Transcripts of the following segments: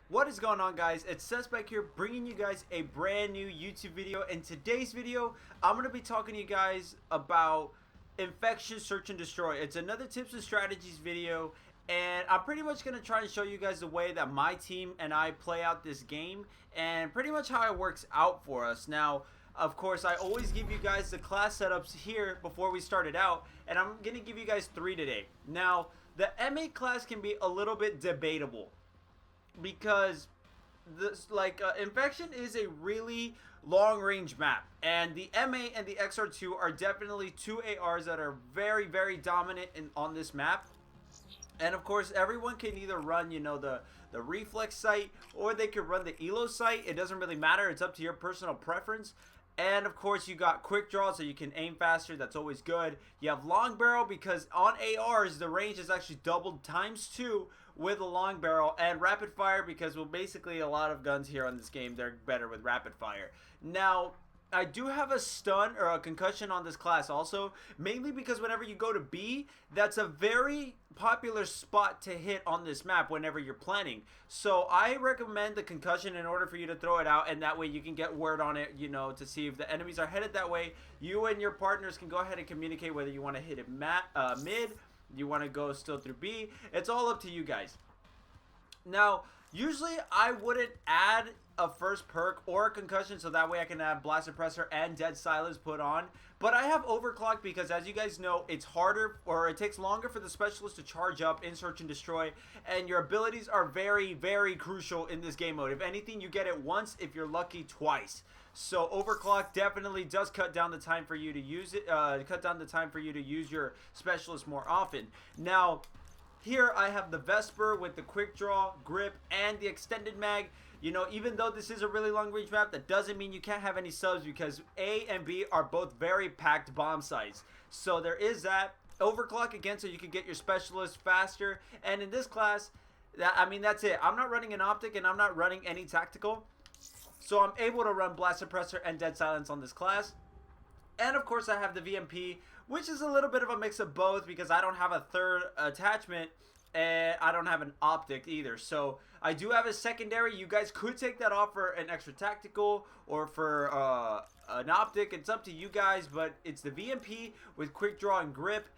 What is going on, guys? It's Suspect here, bringing you guys a brand new YouTube video. In today's video, I'm going to be talking to you guys about Infection Search and Destroy. It's another tips and strategies video, and I'm pretty much going to try and show you guys the way that my team and I play out this game, and pretty much how it works out for us. Now, of course, I always give you guys the class setups here before we start it out, and I'm going to give you guys 3 today. Now, the M8 class can be a little bit debatable, because this Infection is a really long range map, and the M8 and the XR2 are definitely two ARs that are very dominant on this map. And of course, everyone can either run, the reflex sight, or they can run the elo sight. It doesn't really matter. It's up to your personal preference. And of course, you got quick draw, so you can aim faster. That's always good. You have long barrel, because on ARs the range is actually doubled ×2 with a long barrel, and rapid fire, because, well, basically a lot of guns here on this game, they're better with rapid fire. Now, I do have a stun or a concussion on this class also, mainly because whenever you go to B, that's a very popular spot to hit on this map whenever you're planning. So I recommend the concussion in order for you to throw it out, and that way you can get word on it, to see if the enemies are headed that way. You and your partners can go ahead and communicate whether you want to hit it mid, you want to go still through B. It's all up to you guys. Now, usually I wouldn't add a first perk or a concussion, so that way I can have blast suppressor and dead silence put on. But I have overclock because, as you guys know, it's harder, or it takes longer for the specialist to charge up in search and destroy, and your abilities are very crucial in this game mode. If anything, you get it once, if you're lucky, twice. So overclock definitely does cut down the time for you to use it, use your specialist more often. Now, here I have the Vesper with the quick draw, grip, and the extended mag. Even though this is a really long range map, that doesn't mean you can't have any subs, because A and B are both very packed bomb sites. So there is that. Overclock again, so you can get your specialist faster. And in this class, that's it. I'm not running an optic, and I'm not running any tactical. So I'm able to run blast suppressor and dead silence on this class. And of course I have the VMP, which is a little bit of a mix of both, because I don't have a third attachment, and I don't have an optic either. So I do have a secondary. You guys could take that off for an extra tactical or for an optic. It's up to you guys, but it's the VMP with quick draw and grip,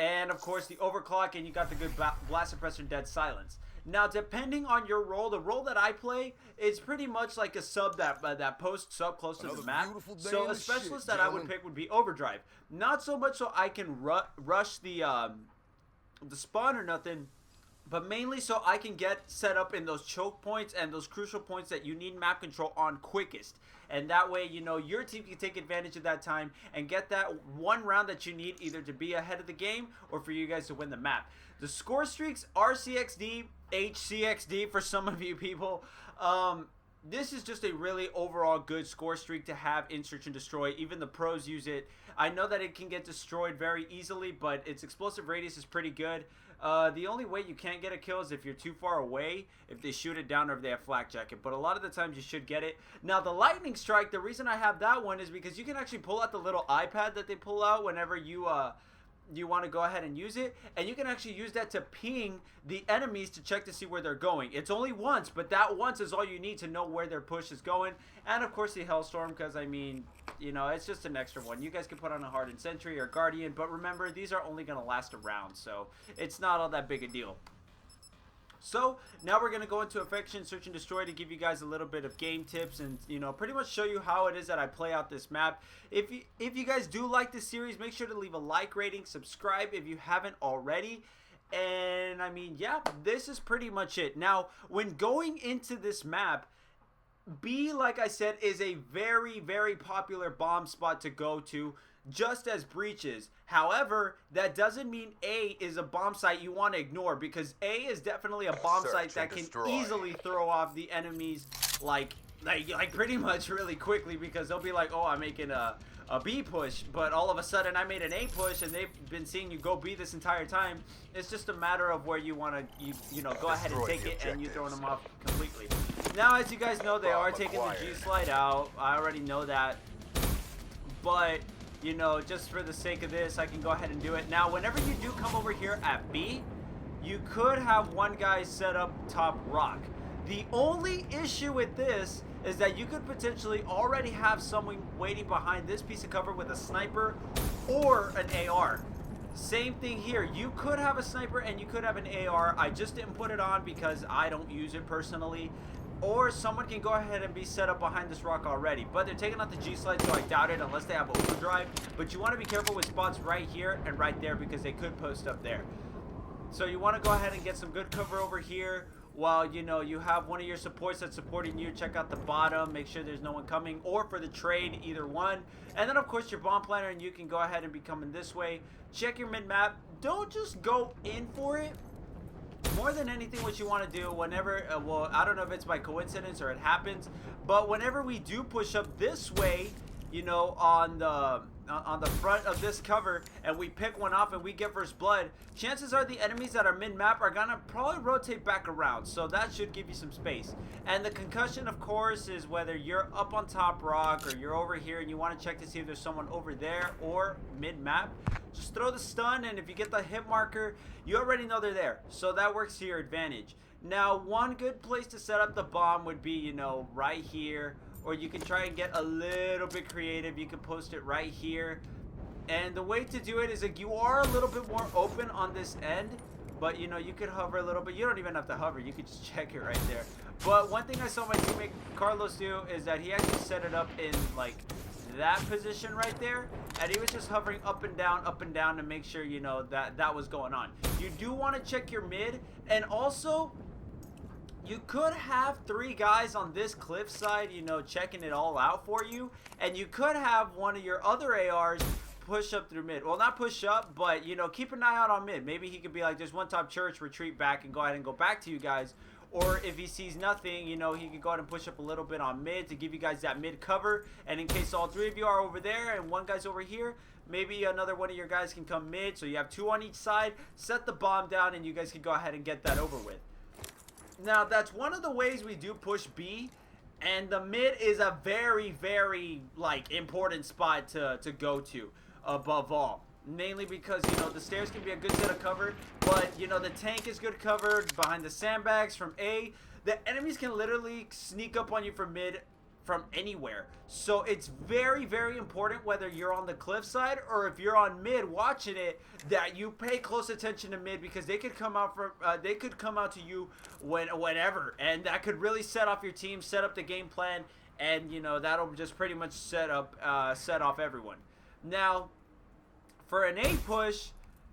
and of course the overclock, and you got the good blast suppressor and dead silence. Now, depending on your role, the role that I play is pretty much like a sub that posts up close to the map. So a specialist that I would pick would be overdrive. Not so much so I can rush the spawn or nothing, but mainly so I can get set up in those choke points and those crucial points that you need map control on quickest. And that way, your team can take advantage of that time and get that one round that you need, either to be ahead of the game or for you guys to win the map. The score streaks are CXD, HCXD for some of you people. This is just a really overall good score streak to have in Search and Destroy. Even the pros use it. I know that it can get destroyed very easily, but its explosive radius is pretty good. The only way you can't get a kill is if you're too far away, if they shoot it down, or if they have flak jacket. But a lot of the times you should get it. Now, the lightning strike, the reason I have that one is because you can actually pull out the little iPad that they pull out whenever you want to go ahead and use it, and you can actually use that to ping the enemies to check to see where they're going. It's only once, but that once is all you need to know where their push is going. And of course the Hellstorm, because it's just an extra one. You guys can put on a Hardened Sentry or Guardian, but remember, these are only going to last a round, so it's not all that big a deal. So now we're going to go into Infection Search and Destroy to give you guys a little bit of game tips and, pretty much show you how it is that I play out this map. If you guys do like this series, make sure to leave a like, rating, subscribe if you haven't already. And yeah, this is pretty much it. Now, when going into this map, B, like I said, is a very popular bomb spot to go to, just as Breach is. However, that doesn't mean A is a bomb site you want to ignore, because A is definitely a bomb site that can easily throw off the enemies like pretty much really quickly, because they'll be like, oh, I'm making a B push, but all of a sudden I made an A push, and they've been seeing you go B this entire time. It's just a matter of where you want to go ahead and take it, and you throwing them off completely. Now, as you guys know, they are taking the G slide out. I already know that, but just for the sake of this, I can go ahead and do it. Now, whenever you do come over here at B, you could have one guy set up top rock. The only issue with this is that you could potentially already have someone waiting behind this piece of cover with a sniper or an AR. Same thing here. You could have a sniper and you could have an AR. I just didn't put it on because I don't use it personally. Or someone can go ahead and be set up behind this rock already. But they're taking out the G-slide, so I doubt it unless they have overdrive. But you want to be careful with spots right here and right there because they could post up there. So you want to go ahead and get some good cover over here while, you know, you have one of your supports that's supporting you. Check out the bottom. Make sure there's no one coming. Or for the trade, either one. And then, of course, your bomb planner, and you can go ahead and be coming this way. Check your mid-map. Don't just go in for it. More than anything, what you want to do whenever, well, I don't know if it's by coincidence or it happens, but whenever we do push up this way, you know, on the front of this cover, and we pick one off and we get first blood, chances are the enemies that are mid-map are gonna probably rotate back around, so that should give you some space. And the concussion, of course, is whether you're up on top rock or you're over here and you want to check to see if there's someone over there or mid-map. Just throw the stun, and if you get the hit marker, you already know they're there, so that works to your advantage. Now, one good place to set up the bomb would be, you know, right here, or you can try and get a little bit creative. You can post it right here, and the way to do it is like you are a little bit more open on this end, but you know, you could hover a little bit. You don't even have to hover, you could just check it right there. But one thing I saw my teammate Carlos do is that he actually set it up in like that position right there, and he was just hovering up and down to make sure, you know, that was going on. You do want to check your mid, and also you could have 3 guys on this cliff side, you know, checking it all out for you, and you could have one of your other ARs push up through mid. Well, not push up, but, you know, keep an eye out on mid. Maybe he could be like, there's one top church, retreat back and go ahead and go back to you guys. Or if he sees nothing, you know, he can go ahead and push up a little bit on mid to give you guys that mid cover. And in case all 3 of you are over there and one guy's over here, maybe another one of your guys can come mid. So you have 2 on each side. Set the bomb down and you guys can go ahead and get that over with. Now, that's one of the ways we do push B. And the mid is a very, very, like, important spot to go to above all. Mainly because, you know, the stairs can be a good set of cover, but, you know, the tank is good covered behind the sandbags from A. The enemies can literally sneak up on you from mid from anywhere. So it's very, very important whether you're on the cliff side or if you're on mid watching it, that you pay close attention to mid, because they could come out from they could come out to you whenever, and that could really set off your team, set up the game plan, and, you know, that'll just pretty much set off everyone. Now, for an A push,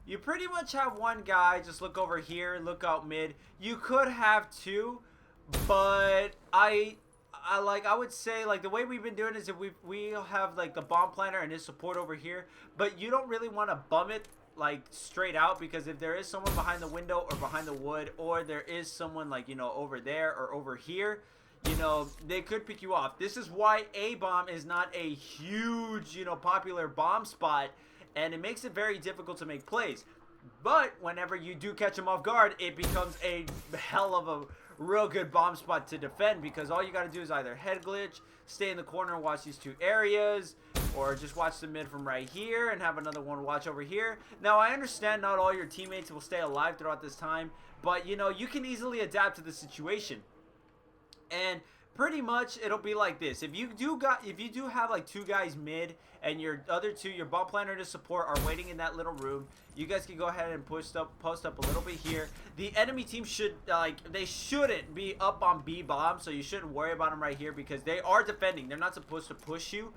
you pretty much have one guy. Just look over here, look out mid. You could have 2, but I would say, like, the way we've been doing is that we have like the bomb planner and his support over here, but you don't really want to bum it like straight out, because if there is someone behind the window or behind the wood, or there is someone, like, you know, over there or over here, you know, they could pick you off. This is why A bomb is not a huge, you know, popular bomb spot, and it makes it very difficult to make plays. But whenever you do catch them off guard, it becomes a hell of a real good bomb spot to defend, because all you got to do is either head glitch, stay in the corner and watch these 2 areas, or just watch the mid from right here and have another one watch over here. Now, I understand not all your teammates will stay alive throughout this time, but, you know, you can easily adapt to the situation. And pretty much it'll be like this. If you do have like 2 guys mid and your other 2, your bomb planner to support, are waiting in that little room, you guys can go ahead and post up a little bit here. The enemy team should, like, they shouldn't be up on B bomb, so you shouldn't worry about them right here, because they are defending. They're not supposed to push you,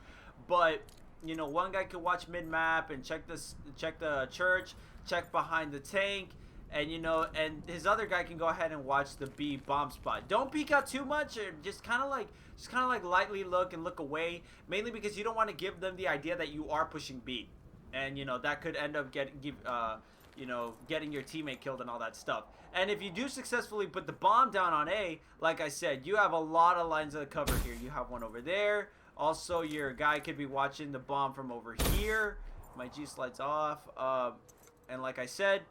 but, you know, one guy can watch mid map and check the church, check behind the tank. And, you know, and his other guy can go ahead and watch the B bomb spot. Don't peek out too much, or just kind of like lightly look and look away, mainly because you don't want to give them the idea that you are pushing B, and, you know, that could end up getting your teammate killed and all that stuff. And if you do successfully put the bomb down on A, like I said, you have a lot of lines of cover here. You have one over there. Also, your guy could be watching the bomb from over here. My G slides off, and like I said,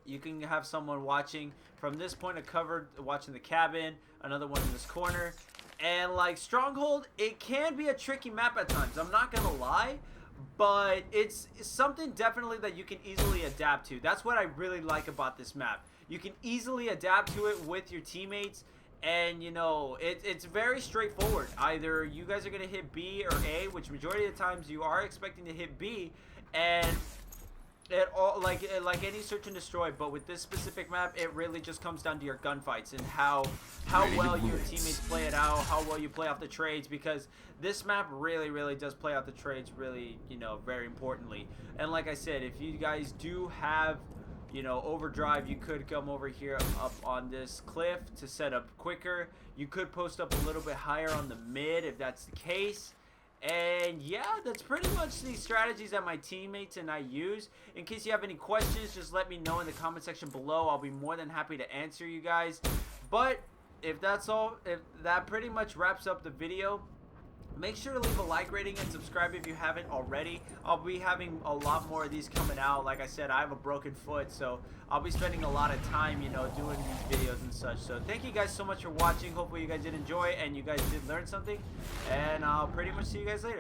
you can have someone watching from this point of cover, watching the cabin, another one in this corner. And, like, Stronghold, it can be a tricky map at times, I'm not gonna lie, but it's something definitely that you can easily adapt to. That's what I really like about this map. You can easily adapt to it with your teammates, And you know, it's very straightforward. Either you guys are gonna hit B or A, which majority of the times you are expecting to hit B, and it all like any search and destroy. But with this specific map, it really just comes down to your gunfights and how well your teammates play it out, how well you play off the trades. Because this map really does play out the trades really, you know, very importantly. And like I said, if you guys do have, you know, overdrive, you could come over here up on this cliff to set up quicker. You could post up a little bit higher on the mid if that's the case. And yeah, that's pretty much the strategies that my teammates and I use. In case you have any questions, just let me know in the comment section below. I'll be more than happy to answer you guys. But if that's all, if that pretty much wraps up the video, make sure to leave a like, rating, and subscribe if you haven't already. I'll be having a lot more of these coming out. Like I said, I have a broken foot, so I'll be spending a lot of time, you know, doing these videos and such. So thank you guys so much for watching. Hopefully you guys did enjoy and you guys did learn something. And I'll pretty much see you guys later.